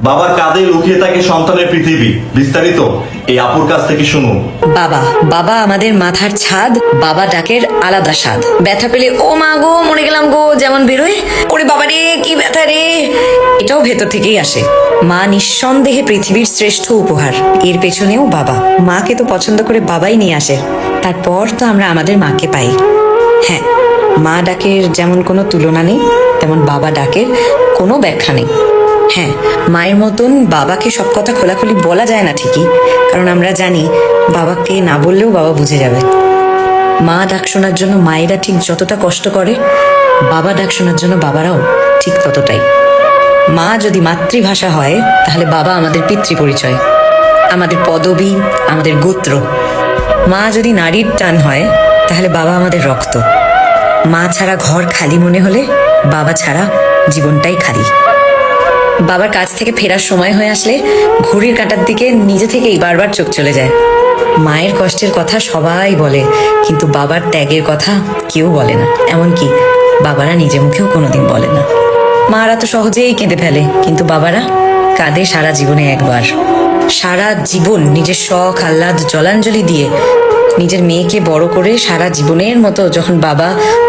বাবার কাঁধে লুকিয়ে থাকে সন্তানের পৃথিবী। বিস্তারিত এই আপুর কাছ থেকে শুনুন। বাবা বাবা আমাদের মাথার ছাদ, বাবা ডাকের আলাদা স্বাদ। ব্যথা পেলে ও মা গো মরে গেলাম গো যেমন বেরোয়, ওরে বাবা রে কি ব্যথা রে, এটাও ভেতর থেকেই আসে। মা নিঃসন্দেহে পৃথিবীর শ্রেষ্ঠ উপহার, এর পেছনেও বাবা। মাকে তো পছন্দ করে বাবাই নিয়ে আসে, তারপর তো আমরা আমাদের মাকে পাই। হ্যাঁ, মা ডাকের যেমন কোনো তুলনা নেই, তেমন বাবা ডাকের কোনো ব্যাখ্যা নেই। হ্যাঁ, মায়ের মতন বাবাকে সব কথা খোলাখুলি বলা যায় না ঠিকই, কারণ আমরা জানি বাবাকে না বললেও বাবা বুঝে যাবে। মা ডাক শোনার জন্য মায়েরা ঠিক যতটা কষ্ট করে, বাবা ডাক শোনার জন্য বাবারাও ঠিক ততটাই। মা যদি মাতৃভাষা হয়, তাহলে বাবা আমাদের পিতৃ পরিচয়, আমাদের পদবী, আমাদের গোত্র। মা যদি নারীর টান হয়, তাহলে বাবা আমাদের রক্ত। মা ছাড়া ঘর খালি মনে হলে, বাবা ছাড়া জীবনটাই খালি। বাবার কাছ থেকে ফেরার সময় হয়ে আসলে ঘড়ির কাঁটার দিকে নিজে থেকেই বারবার চোখ চলে যায়। মায়ের কষ্টের কথা সবাই বলে, কিন্তু বাবার ত্যাগের কথা কেউ বলে না, এমনকি বাবারা নিজে মুখেও কোনোদিন বলে না। মারা তো সহজেই কেঁদে ফেলে, কিন্তু বাবারা কাঁদে সারা জীবনে একবার। সারা জীবন নিজের শখ আহ্লাদ জলাঞ্জলি দিয়ে নিজের মেয়েকে বড় করে সারা জীবনের মতো যখন বাবা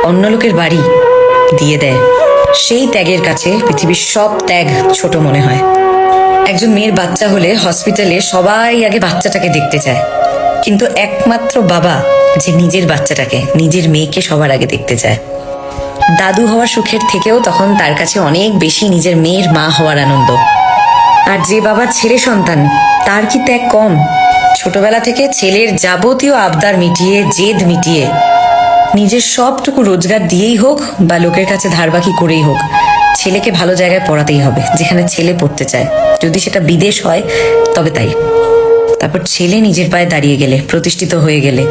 অন্য লোকের বাড়ি দিয়ে দেয়, সেই ত্যাগের কাছে পৃথিবীর সব ত্যাগ ছোট মনে হয়। একজন মেয়ের বাচ্চা হলে হসপিটালে সবাই আগে বাচ্চাটাকে দেখতে চায়, কিন্তু একমাত্র বাবা যে নিজের বাচ্চাটাকে, নিজের মেয়েকে সবার আগে দেখতে চায়। দাদু হওয়ার সুখের থেকেও তখন তার কাছে অনেক বেশি নিজের মেয়ের মা হওয়ার আনন্দ। আর যে বাবার ছেলে সন্তান, তার কি ত্যাগ কম? ছোটবেলা থেকে ছেলের যাবতীয় আবদার মিটিয়ে, জেদ মিটিয়ে, নিজের সবটুকু রোজগার দিয়েই হোক বা লোকের কাছে ধার বাকি করেই হোক, ছেলেকে ভালো জায়গায় পড়াতেই হবে, যেখানে ছেলে পড়তে চায়। যদি সেটা বিদেশ হয় তবে তাই। তারপর ছেলে নিজের পায়ে দাঁড়িয়ে গেলে, প্রতিষ্ঠিত হয়ে গেলে,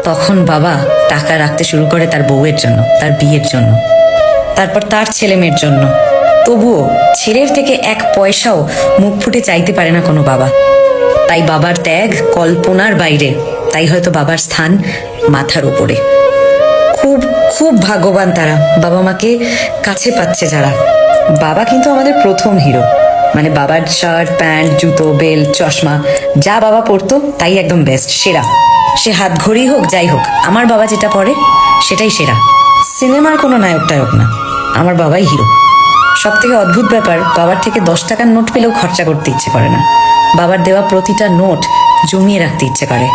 তখন বাবা টাকা রাখতে শুরু করে তার বউয়ের জন্য, তার বিয়ের জন্য, তারপর তার ছেলে মেয়ের জন্য। তবুও ছেলের থেকে এক পয়সাও মুখ ফুটে চাইতে পারে না কোনো বাবা। তাই বাবার ত্যাগ কল্পনার বাইরে, তাই হয়তো বাবার স্থান মাথার উপরে। খুব খুব ভাগ্যবান তারা, বাবা মাকে কাছে পাচ্ছে যারা। বাবা কিন্তু আমাদের প্রথম হিরো, মানে বাবার শার্ট প্যান্ট জুতো বেল্ট চশমা যা বাবা পরতো তাই একদম বেস্ট, সেরা। সে হাত ঘড়ি হোক যাই হোক, আমার বাবা যেটা পরে সেটাই সেরা। সিনেমার কোনো নায়ক টায়ক না, আমার বাবাই হিরো। সব থেকে অদ্ভুত ব্যাপার, বাবার থেকে 10 টাকার নোট পেলেও খরচা করতে ইচ্ছে করে না। বাবার দেওয়া প্রতিটা নোট জমিয়ে রাখতে ইচ্ছে করে।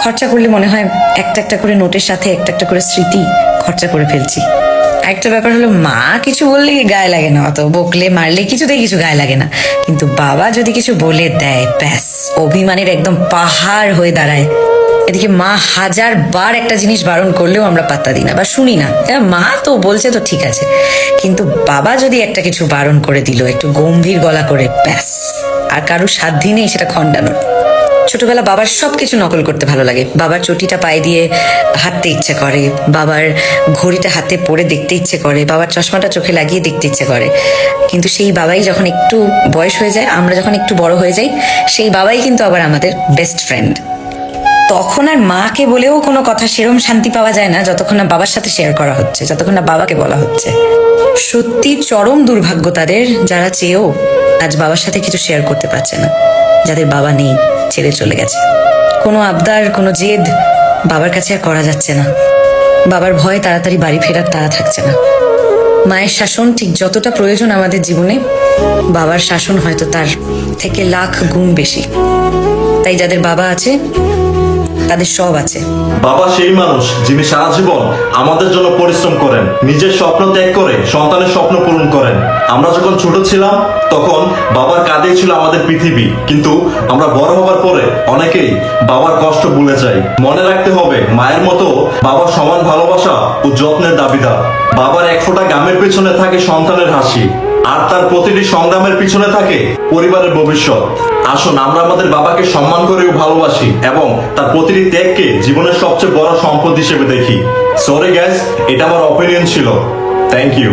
খরচা করলে মনে হয় একটা একটা করে নোটের সাথে একটা একটা করে স্মৃতি খরচা করে ফেলছি। একটা ব্যাপার হলো, মা কিছু বললে গায়ে লাগে না, অত বকলে মারলে কিছুতেই কিছু গায়ে লাগে না, কিন্তু বাবা যদি কিছু বলে দেয়, ব্যাস অভিমানের একদম পাহাড় হয়ে দাঁড়ায়। এদিকে মা 1000 বার একটা জিনিস বারণ করলেও আমরা পাত্তা দিই না বা শুনি না, মা তো বলছে তো ঠিক আছে। কিন্তু বাবা যদি একটা কিছু বারণ করে দিল একটু গম্ভীর গলা করে, ব্যাস আর কারো সাধ্য নেই সেটা খণ্ডানোর। ছোটবেলা বাবার সবকিছু নকল করতে ভালো লাগে। বাবার চটিটা পায়ে দিয়ে হাঁটতে ইচ্ছে করে, বাবার ঘড়িটা হাতে পরে দেখতে ইচ্ছে করে, বাবার চশমাটা চোখে লাগিয়ে দেখতে ইচ্ছে করে। কিন্তু সেই বাবাই যখন একটু বয়স হয়ে যায়, আমরা যখন একটু বড় হয়ে যাই, সেই বাবাই কিন্তু আবার আমাদের বেস্ট ফ্রেন্ড। তখন আর মাকে বলেও কোনো কথা সেরম শান্তি পাওয়া যায় না যতক্ষণ না বাবার সাথে শেয়ার করা হচ্ছে, যতক্ষণ না বাবাকে বলা হচ্ছে। সত্যি চরম দুর্ভাগ্য তাদের, যারা চেয়েও আজ বাবার সাথে কিছু শেয়ার করতে পারছে না, যাদের বাবা নেই, ছেড়ে চলে গেছে। কোনো আবদার, কোনো জেদ বাবার কাছে আর করা যাচ্ছে না। বাবার ভয় তাড়াতাড়ি বাড়ি ফেরার তাড়া থাকছে না। মায়ের শাসন ঠিক যতটা প্রয়োজন আমাদের জীবনে, বাবার শাসন হয়তো তার থেকে লাখ গুণ বেশি। তাই যাদের বাবা আছে তাদের সব আছে। বাবা সেই মানুষ যিনি সারা জীবন আমাদের জন্য পরিশ্রম করেন, নিজের স্বপ্ন ত্যাগ করে সন্তানের স্বপ্ন পূরণ করেন। আমরা যখন ছোট ছিলাম তখন বাবার কাঁধেই ছিল আমাদের পৃথিবী, কিন্তু আমরা বড় হবার পরে অনেকেই বাবার কষ্ট ভুলে যাই। মনে রাখতে হবে, মায়ের মতো বাবার সমান ভালোবাসা ও যত্নের দাবিদার। বাবার এক ফোঁটা ঘামের পেছনে থাকে সন্তানের হাসি, আর তার প্রতিটি সংগ্রামের পিছনে থাকে পরিবারের ভবিষ্যৎ। আসুন আমরা আমাদের বাবাকে সম্মান করেও ভালোবাসি এবং তার প্রতিটি ত্যাগকে জীবনের সবচেয়ে বড় সম্পদ হিসেবে দেখি। সরি গাইস, এটা আমার অপিনিয়ন ছিল। Thank you.